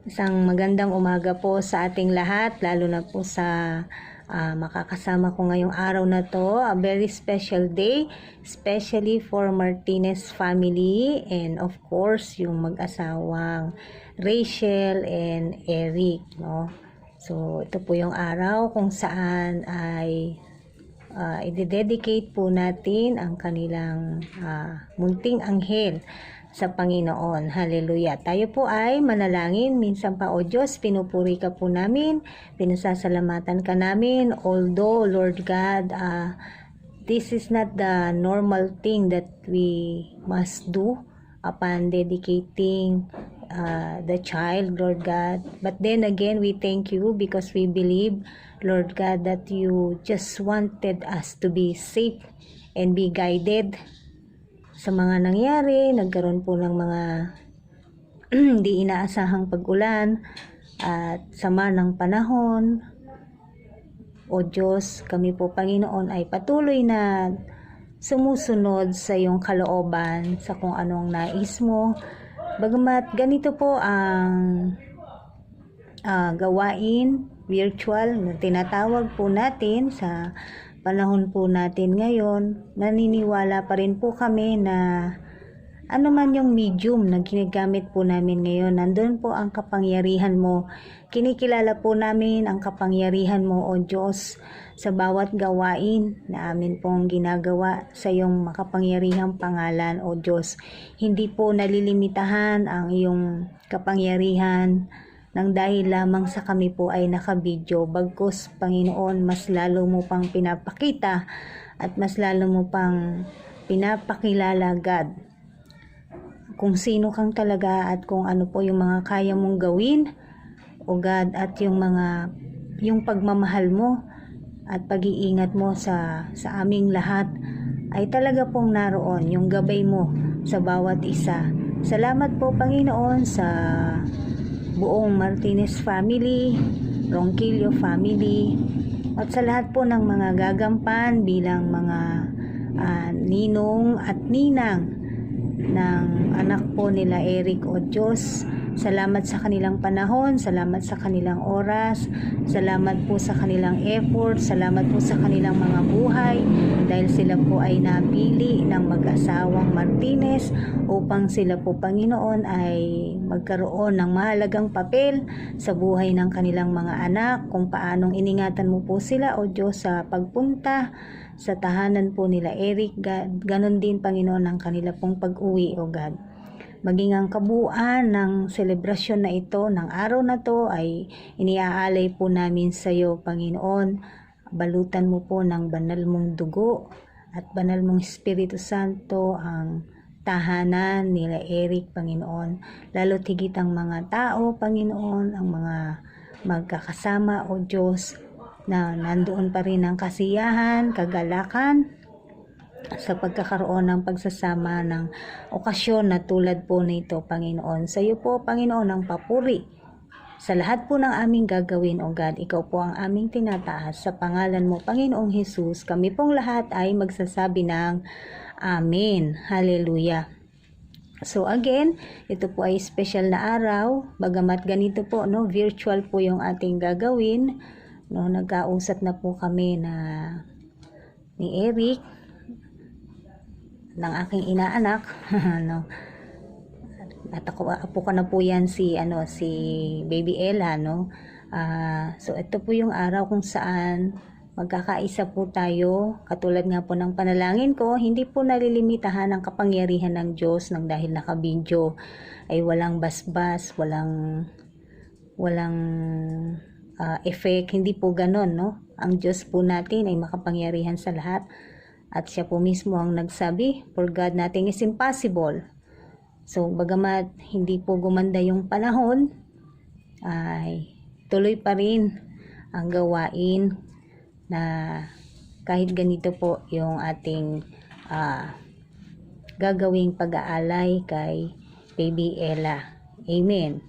Isang magandang umaga po sa ating lahat, lalo na po sa makakasama ko ngayong araw na to. A very special day, especially for Martinez family and of course yung mag-asawang Rachel and Eric, no? So ito po yung araw kung saan ay i-dedicate po natin ang kanilang munting anghel sa Panginoon. Hallelujah. Tayo po ay manalangin. Minsan pa, O Diyos, pinupuri ka po namin, pinasasalamatan ka namin. Although, Lord God, this is not the normal thing that we must do upon dedicating the child, Lord God. But then again, we thank you because we believe, Lord God, that you just wanted us to be safe and be guided sa mga nangyari. Nagkaroon po ng mga hindi inaasahang pag-ulan at sama ng panahon. O Diyos, kami po Panginoon ay patuloy na sumusunod sa iyong kalooban sa kung anong nais mo. Bagamat ganito po ang gawain virtual na tinatawag po natin sa panahon po natin ngayon, naniniwala pa rin po kami na ano man yung medium na ginagamit po namin ngayon, nandun po ang kapangyarihan mo. Kinikilala po namin ang kapangyarihan mo, O Diyos, sa bawat gawain na amin pong ginagawa sa iyong makapangyarihang pangalan, O Diyos. Hindi po nalilimitahan ang iyong kapangyarihan nang dahil lamang sa kami po ay nakabidyo. Bagkus, Panginoon, mas lalo mo pang pinapakita at mas lalo mo pang pinapakilala, God, kung sino kang talaga at kung ano po yung mga kaya mong gawin, O God, at yung pagmamahal mo at pag-iingat mo sa aming lahat ay talaga pong naroon, yung gabay mo sa bawat isa. Salamat po, Panginoon, sa buong Martinez family, Ronquillo family, at sa lahat po ng mga gagampan bilang mga ninong at ninang ng anak po nila Eric, O Diyos. Salamat sa kanilang panahon, salamat sa kanilang oras, salamat po sa kanilang effort, salamat po sa kanilang mga buhay dahil sila po ay napili ng mag-asawang Martinez upang sila po, Panginoon, ay magkaroon ng mahalagang papel sa buhay ng kanilang mga anak, kung paanong iningatan mo po sila, O Diyos, sa pagpunta sa tahanan po nila Eric. Ganon din, Panginoon, ang kanila pong pag-uwi, O God. Maging ang kabuuan ng selebrasyon na ito, ng araw na to, ay iniaalay po namin sa iyo, Panginoon. Balutan mo po ng banal mong dugo at banal mong Espiritu Santo ang tahanan nila Eric, Panginoon. Lalo tigit ang mga tao, Panginoon, ang mga magkakasama, O Diyos, na nandoon pa rin ang kasiyahan, kagalakan, sa pagkakaroon ng pagsasama ng okasyon na tulad po nito, Panginoon. Sa iyo po, Panginoon, ang papuri sa lahat po ng aming gagawin, O God. Ikaw po ang aming tinataas. Sa pangalan mo, Panginoong Jesus, kami pong lahat ay magsasabi ng Amen. Hallelujah. So again, ito po ay special na araw. Bagamat ganito po, no, virtual po yung ating gagawin. No, nagkausap na po kami ni Eric, ng aking inaanak, no. At apo ko na po yan si Baby Ella, no. So ito po yung araw kung saan magkakaisa po tayo. Katulad nga po ng panalangin ko, hindi po nalilimitahan ang kapangyarihan ng Diyos nang dahil nakabidyo ay walang basbas, walang effect. Hindi po ganon, no. Ang Diyos po natin ay makapangyarihan sa lahat. At siya po mismo ang nagsabi, for God nothing is impossible. So, bagamat hindi po gumanda yung panahon, ay tuloy pa rin ang gawain na kahit ganito po yung ating gagawing pag-aalay kay Baby Ella. Amen.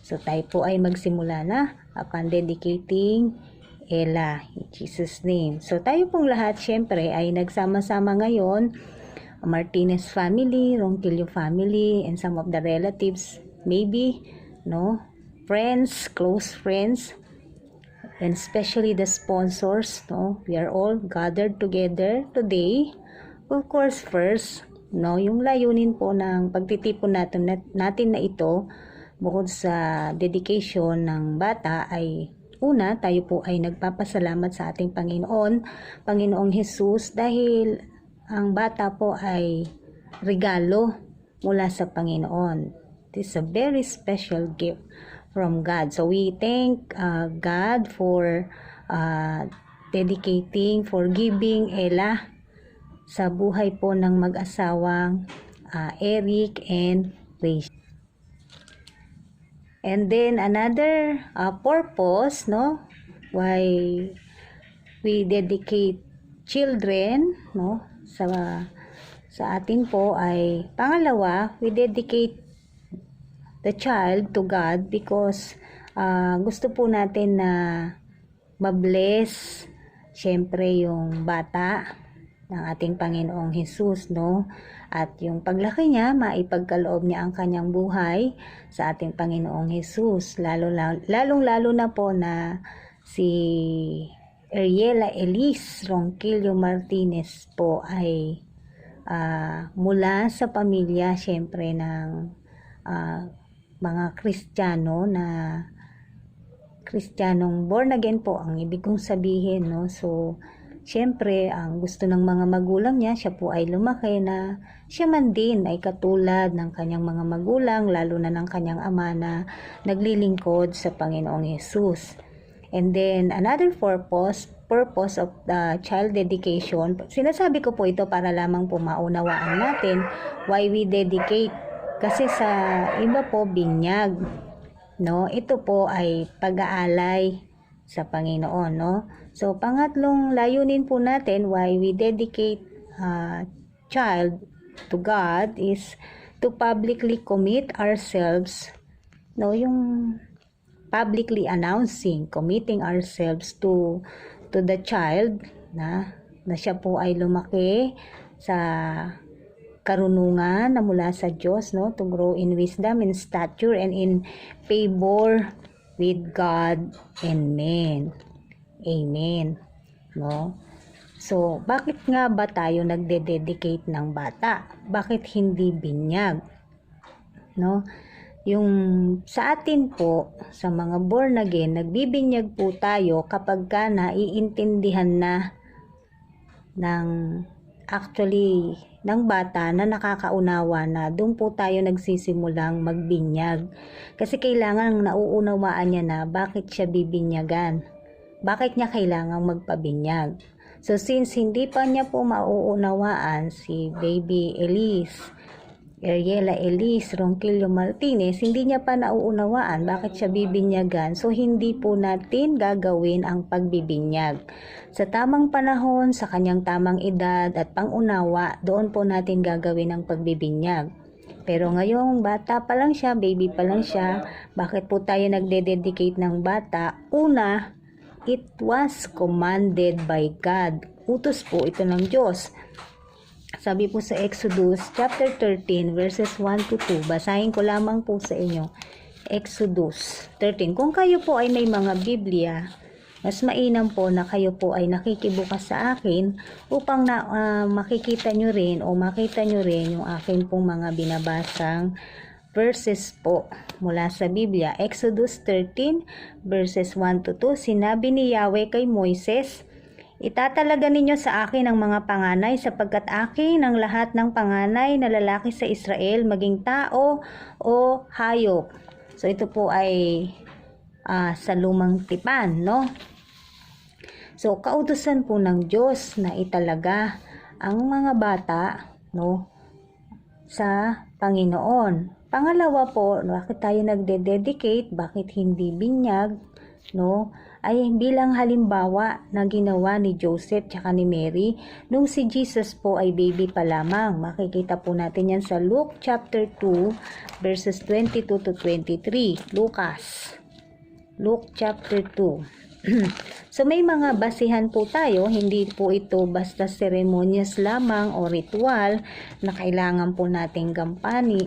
So, tayo po ay magsimula na upon dedicating Ella, in Jesus' name. So, tayo pong lahat, syempre, ay nagsama-sama ngayon, Martinez family, Ronquillo family, and some of the relatives, maybe, no? friends, close friends, and especially the sponsors, no? We are all gathered together today. Of course, first, no, yung layunin po ng pagtitipon natin na ito, bukod sa dedication ng bata ay una, tayo po ay nagpapasalamat sa ating Panginoong Hesus, dahil ang bata po ay regalo mula sa Panginoon. This is a very special gift from God. So we thank God for dedicating, for giving Ella sa buhay po ng mag-asawang Eric and Rachel. And then another purpose, no, why we dedicate children, no, sa atin po ay pangalawa, we dedicate the child to God because gusto po natin na mabless syempre yung bata ng ating Panginoong Hesus, no? At yung paglaki niya, maipagkaloob niya ang kanyang buhay sa ating Panginoong Hesus. Lalong-lalo na po na si Ariela Elise Ronquillo Martinez po ay mula sa pamilya syempre ng mga Kristiyano na Kristiyanong born again po ang ibig kong sabihin, no? So syempre, ang gusto ng mga magulang niya, siya po ay lumaki na siya man din ay katulad ng kanyang mga magulang, lalo na ng kanyang ama na naglilingkod sa Panginoong Hesus. And then, another purpose of the child dedication, sinasabi ko po ito para lamang po maunawaan natin why we dedicate. Kasi sa iba po, binyag, no? Ito po ay pag-aalay sa Panginoon, no? So, pangatlong layunin po natin why we dedicate child to God is to publicly commit ourselves, no, yung publicly announcing, committing ourselves to the child na siya po ay lumaki sa karunungan na mula sa Diyos, no, to grow in wisdom, in stature, and in favor with God and men. Amen. No? So, bakit nga ba tayo nagde-dedicate ng bata? Bakit hindi binyag? No? Yung sa atin po, sa mga born again, nagbibinyag po tayo kapag ka naiintindihan na ng bata na nakakaunawa na, doon po tayo nagsisimulang magbinyag. Kasi kailangan nauunawaan niya na bakit siya bibinyagan. Bakit niya kailangang magpabinyag? So, since hindi pa niya po mauunawaan si baby Elise, Ariela Elise Ronquillo Martinez, hindi niya pa nauunawaan bakit siya bibinyagan. So, hindi po natin gagawin ang pagbibinyag. Sa tamang panahon, sa kanyang tamang edad at pangunawa, doon po natin gagawin ang pagbibinyag. Pero ngayong bata pa lang siya, baby pa lang siya, bakit po tayo nagde-dedicate ng bata? Una, it was commanded by God. Utos po ito ng Diyos. Sabi po sa Exodus chapter 13 verses 1 to 2. Basahin ko lamang po sa inyo. Exodus 13. Kung kayo po ay may mga Biblia, mas mainam po na kayo po ay nakikibukas sa akin upang makikita nyo rin o makita nyo rin yung akin pong mga binabasang verses po mula sa Biblia. Exodus 13 verses 1 to 2. Sinabi ni Yahweh kay Moises, itatalaga ninyo sa akin ang mga panganay sapagkat akin ang lahat ng panganay na lalaki sa Israel, maging tao o hayop. So ito po ay sa lumang tipan, no? So kautusan po ng Diyos na italaga ang mga bata, no, sa Panginoon. Pangalawa po, bakit tayo nagde-dedicate, bakit hindi binyag, no? Ay bilang halimbawa na ginawa ni Joseph tsaka ni Mary nung si Jesus po ay baby pa lamang. Makikita po natin yan sa Luke chapter 2 verses 22 to 23. Luke chapter 2. So may mga basihan po tayo, hindi po ito basta seremonyas lamang o ritual na kailangan po nating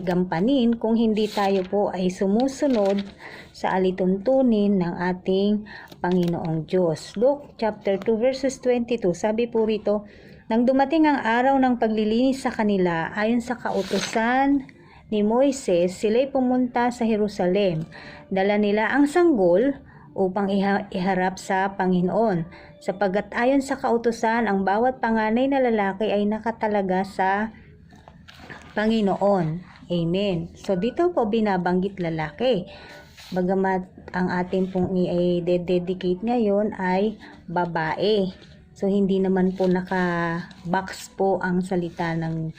gampanin kung hindi tayo po ay sumusunod sa alituntunin ng ating Panginoong Diyos. Luke chapter 2 verses 22, sabi po rito, nang dumating ang araw ng paglilinis sa kanila, ayon sa kautusan ni Moises, sila'y pumunta sa Jerusalem. Dala nila ang sanggol upang iharap sa Panginoon. Sapagkat ayon sa kautusan, ang bawat panganay na lalaki ay nakatalaga sa Panginoon. Amen. So dito po binabanggit lalaki. Bagamat ang ating pong i-dedicate ngayon ay babae. So hindi naman po naka-box po ang salita ng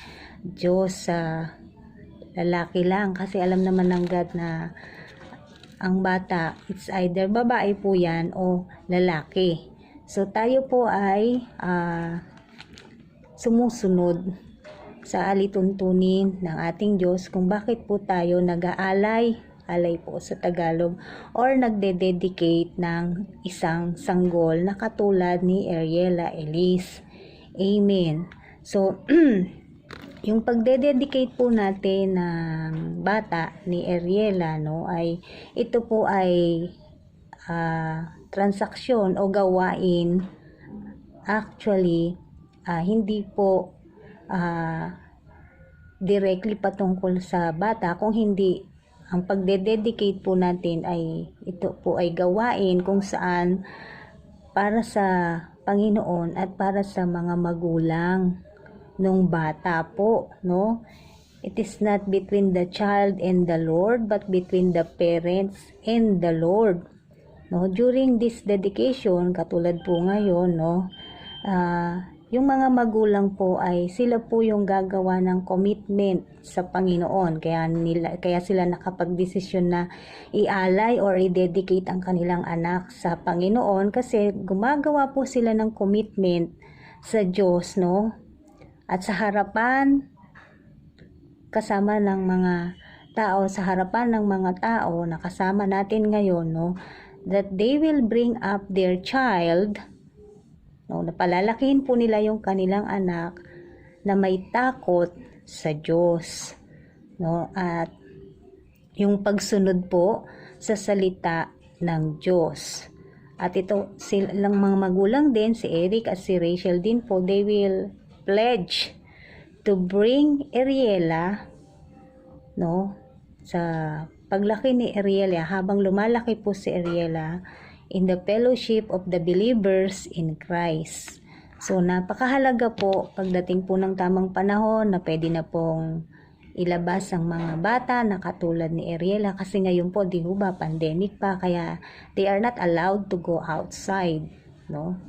Diyos sa lalaki lang, kasi alam naman ng God na ang bata, it's either babae po yan o lalaki. So tayo po ay sumusunod sa alituntunin ng ating Diyos kung bakit po tayo nag-aalay po sa Tagalog, or nagde-dedicate ng isang sanggol na katulad ni Ariela Elise. Amen. So, yung pagde-dedicate po natin ng bata ni Ariela, no, ay ito po ay transaksyon o gawain, actually hindi po directly patungkol sa bata, kung hindi ang pagde-dedicate po natin ay ito po ay gawain kung saan para sa Panginoon at para sa mga magulang nung bata po, no? It is not between the child and the Lord, but between the parents and the Lord. No, during this dedication, katulad po ngayon, no, yung mga magulang po ay sila po yung gagawa ng commitment sa Panginoon. Kaya sila nakapagdesisyon na ialay or i-dedicate ang kanilang anak sa Panginoon, kasi gumagawa po sila ng commitment sa Diyos, no? At sa harapan kasama ng mga tao, sa harapan ng mga tao na kasama natin ngayon, no, that they will bring up their child, no, napalalakihin po nila yung kanilang anak na may takot sa Diyos, no, at yung pagsunod po sa salita ng Diyos. At ito silang mga magulang din, si Eric at si Rachel din po, they will pledge to bring Ariela, no, sa paglaki ni Ariela, habang lumalaki po si Ariela, in the fellowship of the believers in Christ. So napakahalaga po pagdating po ng tamang panahon na pwede na pong ilabas ang mga bata na katulad ni Ariela, kasi ngayon po di ba pandemic pa, kaya they are not allowed to go outside, no?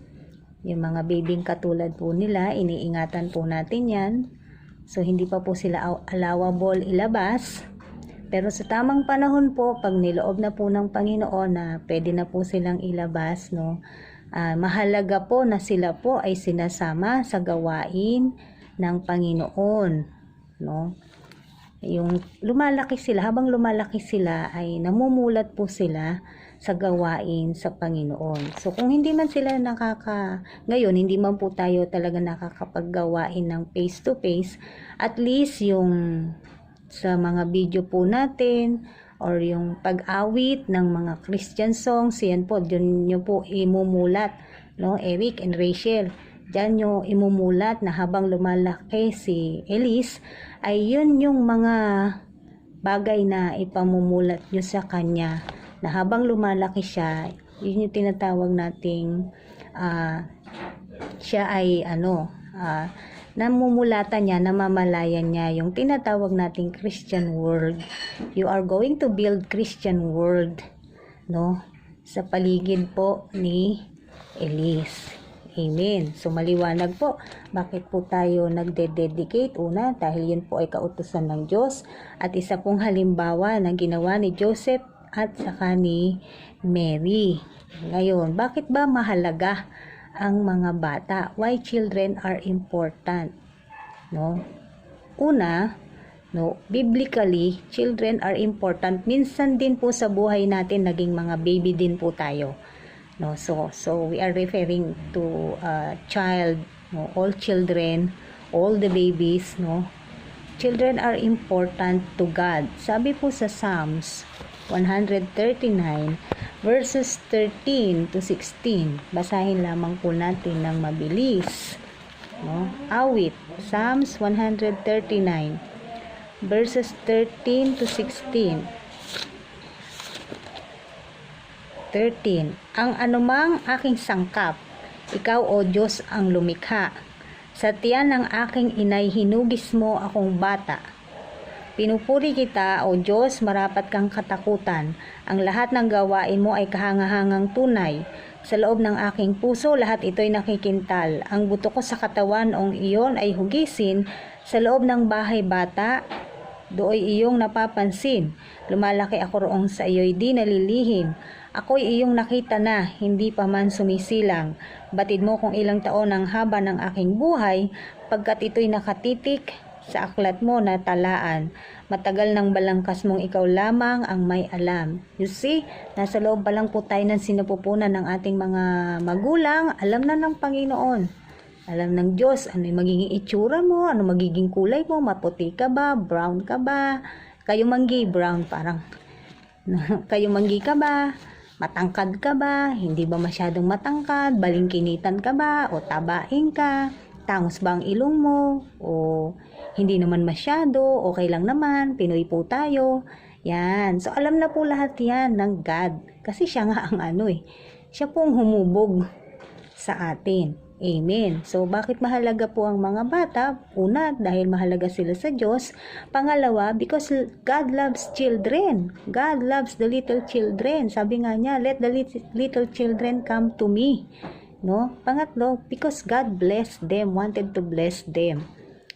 Yung mga babing katulad po nila, iniingatan po natin yan. So hindi pa po sila allowable ilabas. Pero sa tamang panahon po, pag niloob na po ng Panginoon na pwede na po silang ilabas, no, mahalaga po na sila po ay sinasama sa gawain ng Panginoon, no. Yung lumalaki sila, habang lumalaki sila ay namumulat po sila sa gawain sa Panginoon. So kung hindi man sila ngayon hindi man po tayo talaga nakakapaggawain ng face to face, at least yung sa mga video po natin or yung pag-awit ng mga Christian songs, yan po, dyan nyo po imumulat, no, Eric and Rachel, dyan nyo imumulat na habang lumalaki si Elise, ay yun yung mga bagay na ipamumulat nyo sa kanya, na habang lumalaki siya, yun yung tinatawag nating siya ay namumulatan niya, namamalayan niya yung tinatawag nating Christian world. You are going to build Christian world, no, sa paligid po ni Elise. Amen. So maliwanag po bakit po tayo nagde-dedicate. Una, dahil yun po ay kautusan ng Diyos, at isa pong halimbawa na ginawa ni Joseph at saka ni Mary. Ngayon, bakit ba mahalaga ang mga bata? Why children are important? No? Una, no, biblically, children are important. Minsan din po sa buhay natin naging mga baby din po tayo. no? So we are referring to child, no? All children, all the babies, no? Children are important to God. Sabi po sa Psalms 139 verses 13 to 16. Basahin lamang po natin ng mabilis, no? Awit, Psalms 139 verses 13 to 16. 13. Ang anumang aking sangkap, ikaw o Diyos ang lumikha. Sa tiyan ng aking inay hinugis mo akong bata. Pinupuri kita o Diyos, marapat kang katakutan. Ang lahat ng gawain mo ay kahangahangang tunay. Sa loob ng aking puso, lahat ito'y nakikintal. Ang buto ko sa katawan ong iyon ay hugisin. Sa loob ng bahay bata, dooy iyong napapansin. Lumalaki ako roong sa iyo'y di nalilihim. Ako'y iyong nakita na, hindi pa man sumisilang. Batid mo kung ilang taon ang haba ng aking buhay, pagkat ito'y nakatitik sa aklat mo na talaan. Matagal ng balangkas mong ikaw lamang ang may alam. You see, nasa loob pa lang po tayo ng sinapupunan ng ating mga magulang, alam na ng Panginoon. Alam ng Diyos, ano yung magiging itsura mo, ano magiging kulay mo, maputi ka ba, brown ka ba, kayo manggi, brown parang, kayo manggi ka ba, matangkad ka ba, hindi ba masyadong matangkad, balingkinitan ka ba, o tabain ka, tangos ba ang ilong mo, o hindi naman masyado, okay lang naman, Pinoy po tayo. Yan. So, alam na po lahat yan ng God. Kasi siya nga ang siya pong humubog sa atin. Amen. So, bakit mahalaga po ang mga bata? Una, dahil mahalaga sila sa Diyos. Pangalawa, because God loves children. God loves the little children. Sabi nga niya, let the little children come to me. No? Pangatlo, because God blessed them, wanted to bless them.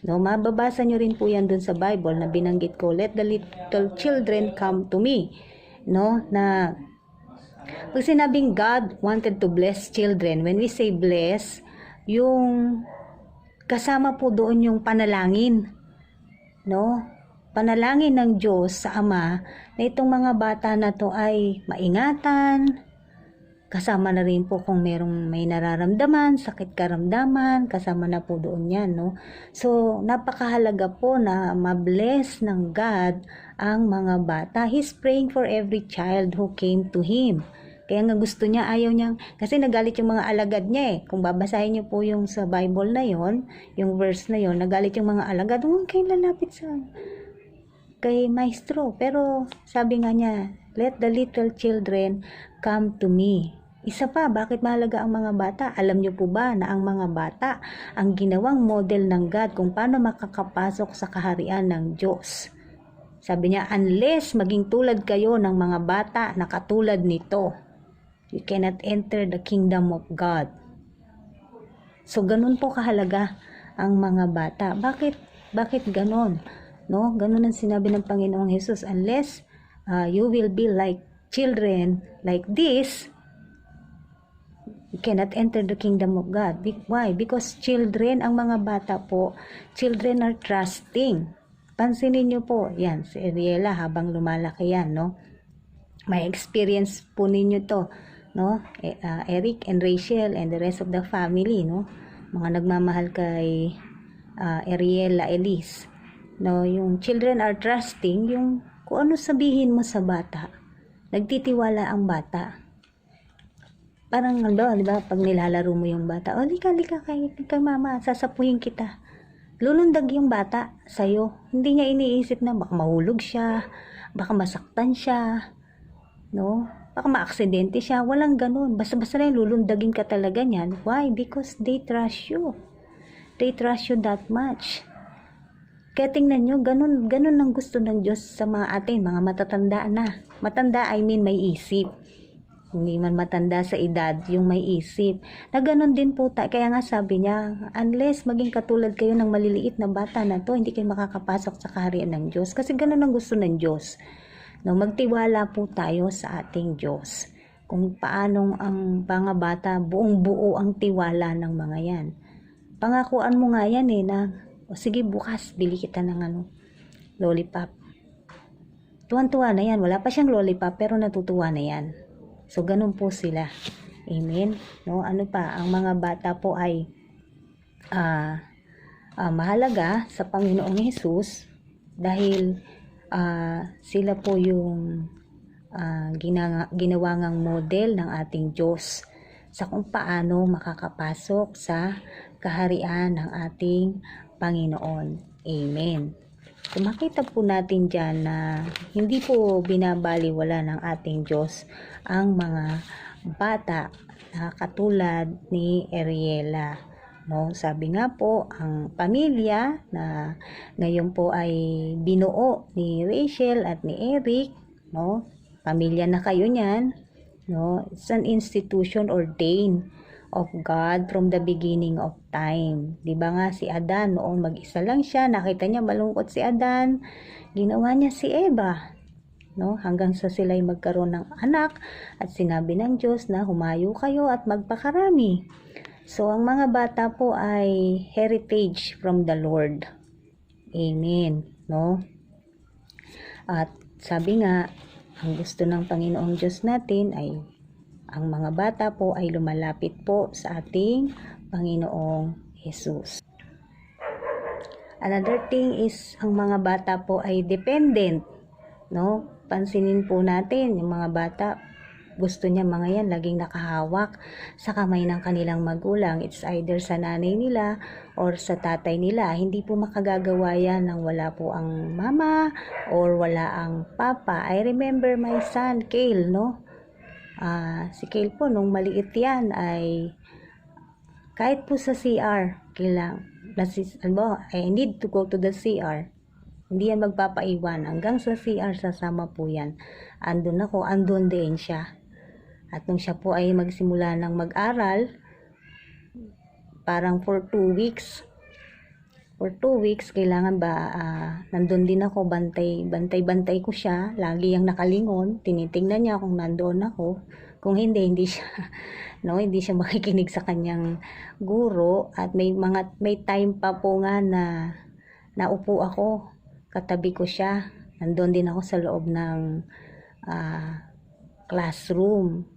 No, mababasa nyo rin po yan dun sa Bible na binanggit ko, let the little children come to me. No, na pag sinabing God wanted to bless children, when we say bless, yung kasama po doon yung panalangin. No? Panalangin ng Diyos sa Ama na itong mga bata na to ay maingatan. Kasama na rin po kung may nararamdaman, sakit karamdaman, kasama na po doon yan, no? So, napakahalaga po na ma-bless ng God ang mga bata. He's praying for every child who came to Him. Kaya nga gusto niya, ayaw niya, kasi nagalit yung mga alagad niya Kung babasahin niyo po yung sa Bible na yon, yung verse na yon, nagalit yung mga alagad, huwag kayo lalapit kay maestro. Pero sabi nga niya, let the little children come to me. Isa pa, bakit mahalaga ang mga bata? Alam niyo po ba na ang mga bata ang ginawang model ng God kung paano makakapasok sa kaharian ng Diyos? Sabi niya, unless maging tulad kayo ng mga bata na katulad nito, you cannot enter the kingdom of God. So, ganun po kahalaga ang mga bata. Bakit ganun? No? Ganun ang sinabi ng Panginoong Jesus. Unless you will be like children like this, you cannot enter the kingdom of God. Why? Because children, ang mga bata po, children are trusting. Pansinin niyo po, yan, si Ariela habang lumalaki yan, no? May experience po ninyo to, no? Eric and Rachel and the rest of the family, no? Mga nagmamahal kay Ariela, Elise. No, yung children are trusting, yung kung ano sabihin mo sa bata, nagtitiwala ang bata. Parang di ba, pag nilalaro mo yung bata, lika kay mama, sasapuhin kita. Lulundag yung bata sa'yo. Hindi niya iniisip na baka mahulog siya, baka masaktan siya, no? Baka maaksidente siya. Walang ganun. Basta-basta na lulundagin ka talaga niyan. Why? Because they trust you. They trust you that much. Kaya tingnan nyo, ganun ang gusto ng Diyos sa mga atin, mga matatanda na. Matanda, I mean may isip. Hindi man matanda sa edad, yung may isip. Na ganun din po tayo. Kaya nga sabi niya, unless maging katulad kayo ng maliliit na bata na to, hindi kayo makakapasok sa kaharian ng Diyos. Kasi ganun ang gusto ng Diyos. No, magtiwala po tayo sa ating Diyos. Kung paanong ang mga bata, buong buo ang tiwala ng mga yan. Pangakuan mo nga yan na, sige bukas, bili kita ng lollipop. Tuwan-tuwa na yan. Wala pa siyang lollipop, pero natutuwa na yan. So, ganun po sila. Amen. No, ano pa, ang mga bata po ay mahalaga sa Panginoong Hesus dahil sila po yung ginawa ngang model ng ating Diyos sa kung paano makakapasok sa kaharian ng ating Panginoon. Amen. So makita po natin dyan na hindi po binabaliwala ng ating Diyos ang mga bata na katulad ni Ariela. No, sabi nga po, ang pamilya na ngayon po ay binuo ni Rachel at ni Eric, no? Pamilya na kayo niyan, no? It's an institution ordained of God from the beginning of time. 'Di ba nga si Adan noong mag-isa lang siya, nakita niya malungkot si Adan, ginawa niya si Eva, no? Hanggang sa sila'y magkaroon ng anak at sinabi ng Diyos na humayo kayo at magpakarami. So, ang mga bata po ay heritage from the Lord. Amen. No? At sabi nga, ang gusto ng Panginoong Diyos natin ay ang mga bata po ay lumalapit po sa ating Panginoong Jesus. Another thing is, ang mga bata po ay dependent. No? Pansinin po natin, yung mga bata, gusto niya mga yan laging nakahawak sa kamay ng kanilang magulang. It's either sa nanay nila or sa tatay nila. Hindi po makagagawa yan nang wala po ang mama or wala ang papa. I remember my son, Kale, no? Si Kale po, nung maliit yan ay kahit po sa CR, I need to go to the CR. Hindi yan magpapaiwan. Hanggang sa CR, sasama po yan. Andun ako, andun din siya. At nung siya po ay magsimula ng mag-aral, parang for 2 weeks, kailangan ba, nandun din ako, bantay ko siya, lagi yang nakalingon, tinitingnan niya kung nandoon ako, kung hindi siya, no, hindi siya makikinig sa kanyang guro, at may time pa po nga na naupo ako, katabi ko siya, nandun din ako sa loob ng classroom.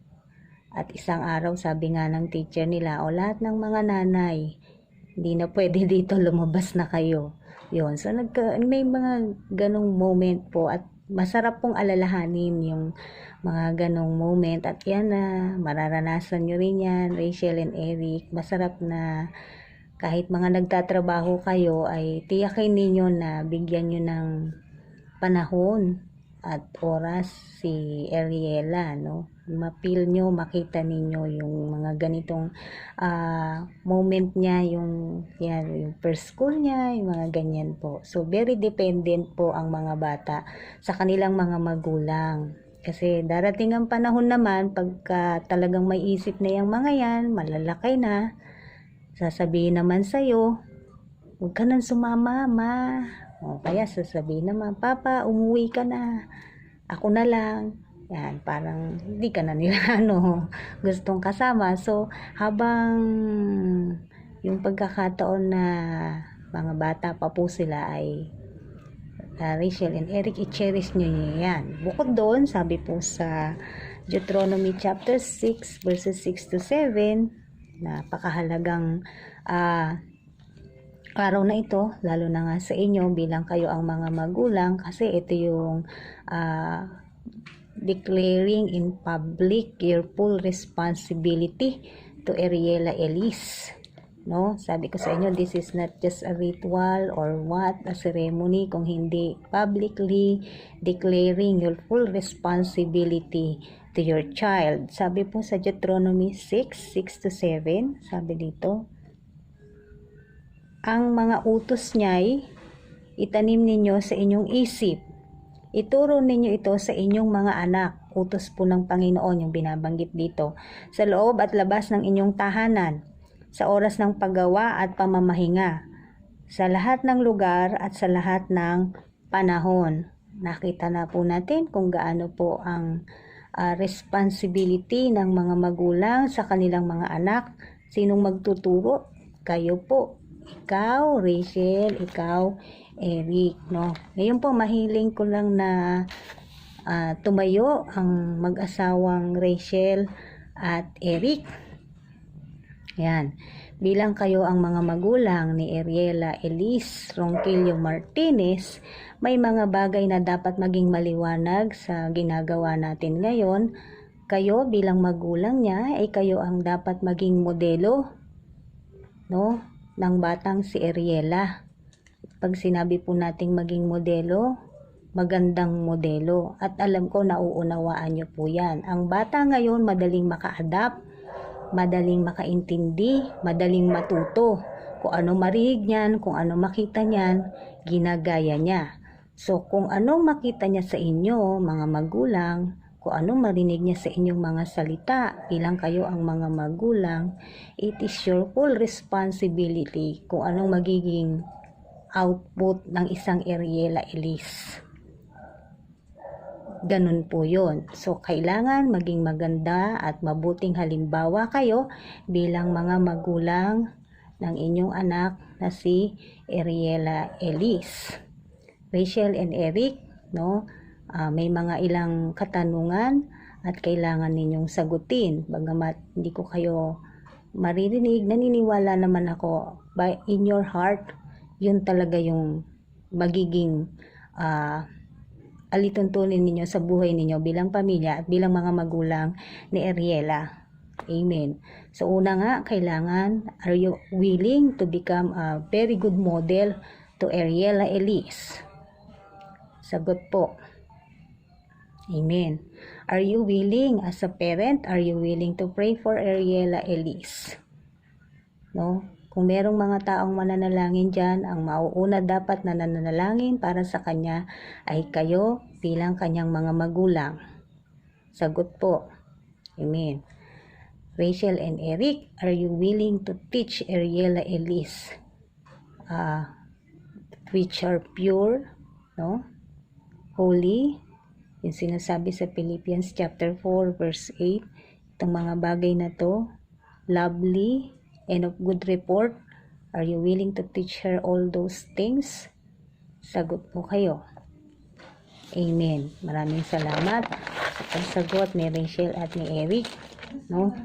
At isang araw, sabi nga ng teacher nila, lahat ng mga nanay, hindi na pwede dito, lumabas na kayo. Yun. So, may mga ganong moment po at masarap pong alalahanin yung mga ganong moment. At yan na, mararanasan nyo rin yan, Rachel and Eric. Masarap na kahit mga nagtatrabaho kayo, ay tiyakin ninyo na bigyan nyo ng panahon at oras si Ariela, no? Mapil nyo, makita ninyo yung mga ganitong moment niya, yung first school niya, yung mga ganyan po. So, very dependent po ang mga bata sa kanilang mga magulang. Kasi darating ang panahon naman, pagka talagang may isip na yung mga yan, malalaki na, sasabihin naman sa'yo, huwag ka nang sumama, ma. O kaya sasabihin naman, Papa, umuwi ka na. Ako na lang. Yan, parang hindi ka na nila gustong kasama. So, habang yung pagkakataon na mga bata pa po sila ay Rachel and Eric, i-cherish nyo yan. Bukod doon, sabi po sa Deuteronomy chapter 6 verses 6 to 7, napakahalagang araw na ito, lalo na nga sa inyo bilang kayo ang mga magulang, kasi ito yung declaring in public your full responsibility to Ariela Elise. No? Sabi ko sa inyo, this is not just a ritual or a ceremony, kung hindi publicly declaring your full responsibility to your child. Sabi po sa Deuteronomy 6 to 7, sabi dito, ang mga utos niya'y itanim ninyo sa inyong isip. Ituro ninyo ito sa inyong mga anak. Utos po ng Panginoon yung binabanggit dito. Sa loob at labas ng inyong tahanan, sa oras ng paggawa at pamamahinga, sa lahat ng lugar at sa lahat ng panahon. Nakita na po natin kung gaano po ang responsibility ng mga magulang sa kanilang mga anak. Sinong magtuturo? Kayo po. Ikaw, Rachel, ikaw, Eric, no? Ngayon po, mahiling ko lang na tumayo ang mag-asawang Rachel at Eric. Yan. Bilang kayo ang mga magulang ni Ariela Elise Ronquillo Martinez, may mga bagay na dapat maging maliwanag sa ginagawa natin ngayon. Kayo bilang magulang niya ay kayo ang dapat maging modelo, no, ng batang si Ariela. Pag sinabi po nating maging modelo, magandang modelo. At alam ko nauunawaan niyo po yan. Ang bata ngayon madaling maka-adapt, madaling makaintindi, madaling matuto. Kung ano marinig niyan, kung ano makita niyan, ginagaya niya. So kung anong makita niya sa inyo, mga magulang, kung anong marinig niya sa inyong mga salita, bilang kayo ang mga magulang, it is your full responsibility kung anong magiging output ng isang Ariela Elise. Ganun po yun. So, kailangan maging maganda at mabuting halimbawa kayo bilang mga magulang ng inyong anak na si Ariela Elise. Rachel and Eric, no? May mga ilang katanungan at kailangan ninyong sagutin. Bagamat hindi ko kayo maririnig, naniniwala naman ako by in your heart, yun talaga yung magiging alituntunin ninyo sa buhay ninyo bilang pamilya at bilang mga magulang ni Ariela. Amen. So una nga, kailangan, are you willing to become a very good model to Ariela Elise? Sagot po. Amen. Are you willing as a parent, are you willing to pray for Ariela Elise? No? Kung merong mga taong mananalangin dyan, ang mauuna dapat na nananalangin para sa kanya ay kayo bilang kanyang mga magulang. Sagot po. Amen. Rachel and Eric, are you willing to teach Ariela Elise which are pure, no? Holy, yung sinasabi sa Philippians chapter 4 verse 8, itong mga bagay na to, lovely, and of good report, are you willing to teach her all those things? Sagot po kayo. Amen. Maraming salamat sa pagsagot ni Rachel at ni Eric, no?